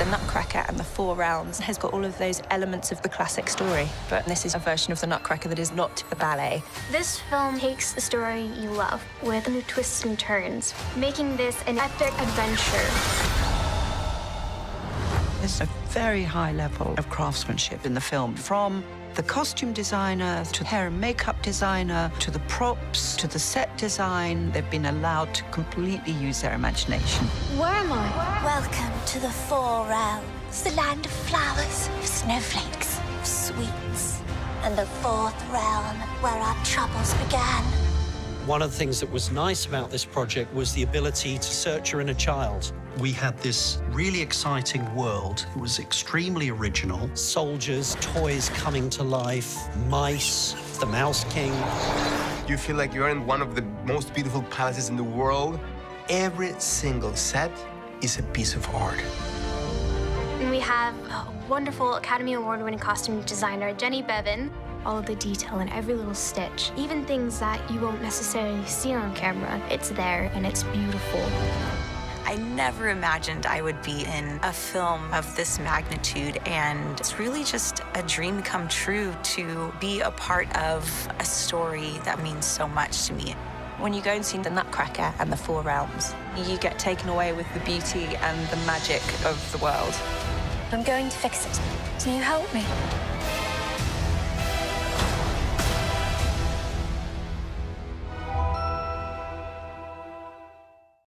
The Nutcracker and the Four Realms has got all of those elements of the classic story, but this is a version of the Nutcracker that is not the ballet. This film takes the story you love with new twists and turns, making this an epic adventure. There's a very high level of craftsmanship in the film, from the costume designer to hair and makeup designer to the props to the set design. They've been allowed to completely use their imagination. Where am I? Welcome to the Four Realms, the land of flowers, of snowflakes, of sweets, and the fourth realm where our troubles began. One of the things that was nice about this project was the ability to search your inner child. We had this really exciting world. It was extremely original. Soldiers, toys coming to life, mice, the Mouse King. You feel like you're in one of the most beautiful palaces in the world. Every single set is a piece of art. And we have a wonderful Academy Award-winning costume designer, Jenny Bevan. All of the detail in every little stitch, even things that you won't necessarily see on camera, it's there and it's beautiful. I never imagined I would be in a film of this magnitude, and it's really just a dream come true to be a part of a story that means so much to me. When you go and see the Nutcracker and the Four Realms, you get taken away with the beauty and the magic of the world. I'm going to fix it. Can you help me?